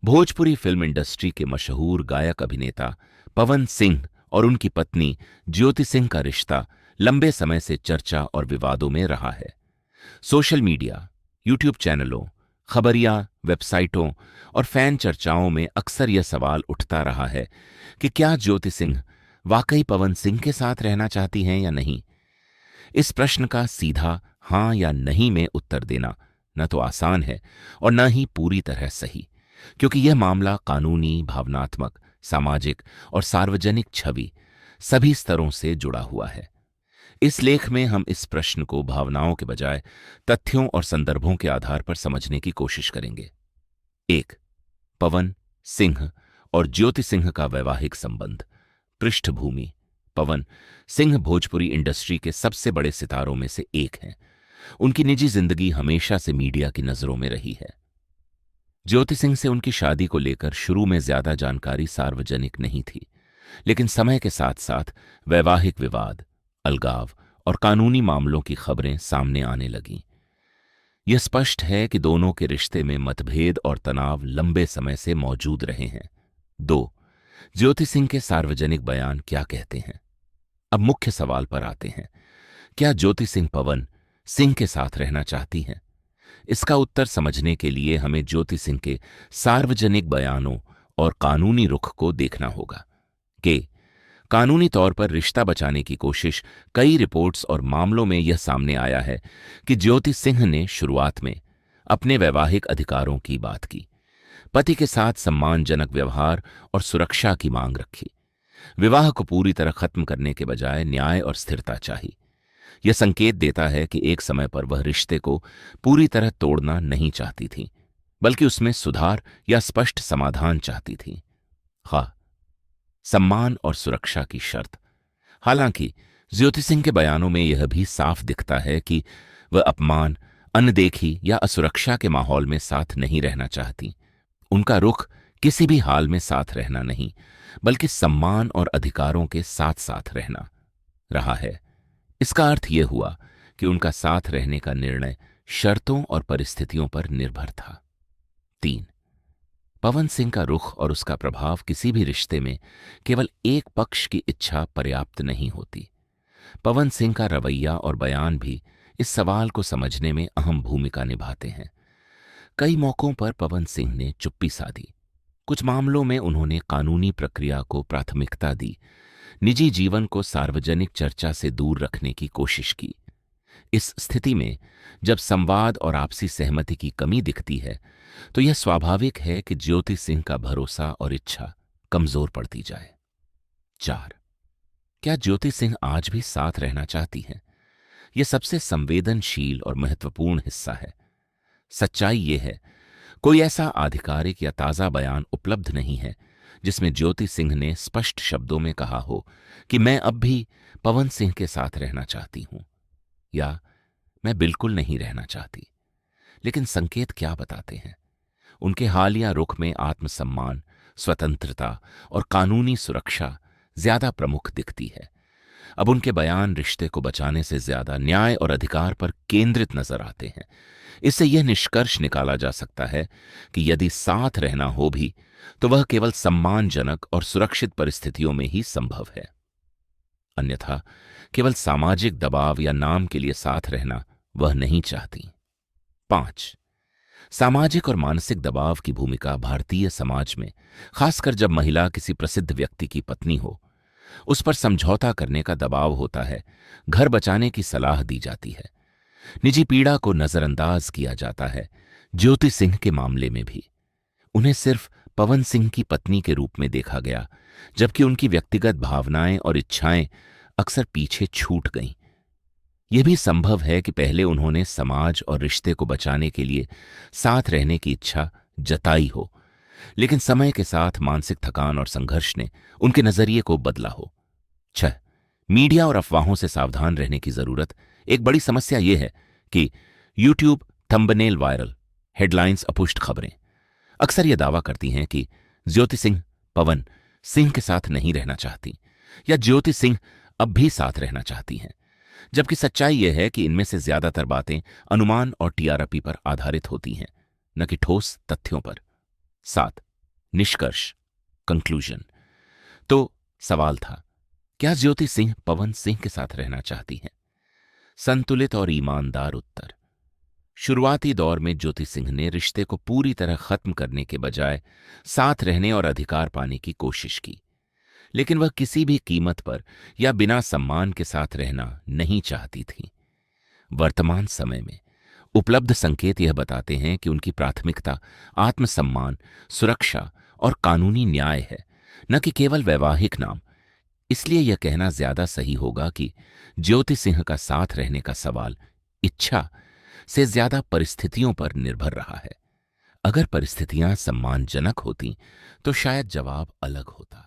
Bhojpuri film industry के मशहूर गायक अभिनेता पवन सिंह और उनकी पत्नी ज्योति सिंह का रिश्ता लंबे समय से चर्चा और विवादों में रहा है। सोशल मीडिया, यूट्यूब चैनलों, खबरिया वेबसाइटों और फैन चर्चाओं में अक्सर यह सवाल उठता रहा है कि क्या ज्योति सिंह वाकई पवन सिंह के साथ रहना चाहती हैं या नहीं। इस प्रश्न का सीधा हां या नहीं में उत्तर देना न तो आसान है और न ही पूरी तरह सही, क्योंकि यह मामला कानूनी, भावनात्मक, सामाजिक और सार्वजनिक छवि सभी स्तरों से जुड़ा हुआ है। इस लेख में हम इस प्रश्न को भावनाओं के बजाय तथ्यों और संदर्भों के आधार पर समझने की कोशिश करेंगे। 1. पवन सिंह और ज्योति सिंह का वैवाहिक संबंध। पृष्ठभूमि: पवन सिंह भोजपुरी इंडस्ट्री के सबसे बड़े सितारों में से एक हैं। उनकी निजी जिंदगी हमेशा से मीडिया की नजरों में रही है। ज्योति सिंह से उनकी शादी को लेकर शुरू में ज्यादा जानकारी सार्वजनिक नहीं थी, लेकिन समय के साथ साथ वैवाहिक विवाद, अलगाव और कानूनी मामलों की खबरें सामने आने लगीं। यह स्पष्ट है कि दोनों के रिश्ते में मतभेद और तनाव लंबे समय से मौजूद रहे हैं। 2. ज्योति सिंह के सार्वजनिक बयान क्या कहते हैं। अब मुख्य सवाल पर आते हैं। क्या ज्योति सिंह पवन सिंह के साथ रहना चाहती हैं? इसका उत्तर समझने के लिए हमें ज्योति सिंह के सार्वजनिक बयानों और कानूनी रुख को देखना होगा। कानूनी तौर पर रिश्ता बचाने की कोशिश। कई रिपोर्ट्स और मामलों में यह सामने आया है कि ज्योति सिंह ने शुरुआत में अपने वैवाहिक अधिकारों की बात की, पति के साथ सम्मानजनक व्यवहार और सुरक्षा की मांग रखी। विवाह को पूरी तरह खत्म करने के बजाय न्याय और स्थिरता चाहिए। यह संकेत देता है कि एक समय पर वह रिश्ते को पूरी तरह तोड़ना नहीं चाहती थी, बल्कि उसमें सुधार या स्पष्ट समाधान चाहती थी। सम्मान और सुरक्षा की शर्त। हालांकि ज्योति सिंह के बयानों में यह भी साफ दिखता है कि वह अपमान, अनदेखी या असुरक्षा के माहौल में साथ नहीं रहना चाहती। उनका रुख किसी भी हाल में साथ रहना नहीं, बल्कि सम्मान और अधिकारों के साथ साथ रहना रहा है। इसका अर्थ यह हुआ कि उनका साथ रहने का निर्णय शर्तों और परिस्थितियों पर निर्भर था। 3. पवन सिंह का रुख और उसका प्रभाव। किसी भी रिश्ते में केवल एक पक्ष की इच्छा पर्याप्त नहीं होती। पवन सिंह का रवैया और बयान भी इस सवाल को समझने में अहम भूमिका निभाते हैं। कई मौकों पर पवन सिंह ने चुप्पी साधी। कुछ मामलों में उन्होंने कानूनी प्रक्रिया को प्राथमिकता दी, निजी जीवन को सार्वजनिक चर्चा से दूर रखने की कोशिश की। इस स्थिति में जब संवाद और आपसी सहमति की कमी दिखती है, तो यह स्वाभाविक है कि ज्योति सिंह का भरोसा और इच्छा कमजोर पड़ती जाए। 4. क्या ज्योति सिंह आज भी साथ रहना चाहती हैं? यह सबसे संवेदनशील और महत्वपूर्ण हिस्सा है। सच्चाई यह है, कोई ऐसा आधिकारिक या ताजा बयान उपलब्ध नहीं है जिसमें ज्योति सिंह ने स्पष्ट शब्दों में कहा हो कि मैं अब भी पवन सिंह के साथ रहना चाहती हूं या मैं बिल्कुल नहीं रहना चाहती। लेकिन संकेत क्या बताते हैं? उनके हालिया रुख में आत्मसम्मान, स्वतंत्रता और कानूनी सुरक्षा ज्यादा प्रमुख दिखती है। अब उनके बयान रिश्ते को बचाने से ज्यादा न्याय और अधिकार पर केंद्रित नजर आते हैं। इससे यह निष्कर्ष निकाला जा सकता है कि यदि साथ रहना हो भी, तो वह केवल सम्मानजनक और सुरक्षित परिस्थितियों में ही संभव है। अन्यथा केवल सामाजिक दबाव या नाम के लिए साथ रहना वह नहीं चाहती। 5. सामाजिक और मानसिक दबाव की भूमिका। भारतीय समाज में, खासकर जब महिला किसी प्रसिद्ध व्यक्ति की पत्नी हो, उस पर समझौता करने का दबाव होता है। घर बचाने की सलाह दी जाती है, निजी पीड़ा को नजरअंदाज किया जाता है। ज्योति सिंह के मामले में भी उन्हें सिर्फ पवन सिंह की पत्नी के रूप में देखा गया, जबकि उनकी व्यक्तिगत भावनाएं और इच्छाएं अक्सर पीछे छूट गईं। यह भी संभव है कि पहले उन्होंने समाज और रिश्ते को बचाने के लिए साथ रहने की इच्छा जताई हो, लेकिन समय के साथ मानसिक थकान और संघर्ष ने उनके नजरिए को बदला हो। 6. मीडिया और अफवाहों से सावधान रहने की जरूरत। एक बड़ी समस्या यह है कि यूट्यूब थंबनेल वायरल, हेडलाइंस अपुष्ट खबरें अक्सर यह दावा करती हैं कि ज्योति सिंह पवन सिंह के साथ नहीं रहना चाहती या ज्योति सिंह अब भी साथ रहना चाहती हैं, जबकि सच्चाई यह है कि इनमें से ज्यादातर बातें अनुमान और टीआरपी पर आधारित होती हैं, न कि ठोस तथ्यों पर। 7. निष्कर्ष, कंक्लूजन। तो सवाल था, क्या ज्योति सिंह पवन सिंह के साथ रहना चाहती हैं? संतुलित और ईमानदार उत्तर। शुरुआती दौर में ज्योति सिंह ने रिश्ते को पूरी तरह खत्म करने के बजाय साथ रहने और अधिकार पाने की कोशिश की, लेकिन वह किसी भी कीमत पर या बिना सम्मान के साथ रहना नहीं चाहती थी। वर्तमान समय में उपलब्ध संकेत यह बताते हैं कि उनकी प्राथमिकता आत्मसम्मान, सुरक्षा और कानूनी न्याय है, न कि केवल वैवाहिक नाम। इसलिए यह कहना ज्यादा सही होगा कि ज्योति सिंह का साथ रहने का सवाल इच्छा से ज्यादा परिस्थितियों पर निर्भर रहा है। अगर परिस्थितियां सम्मानजनक होती तो शायद जवाब अलग होता।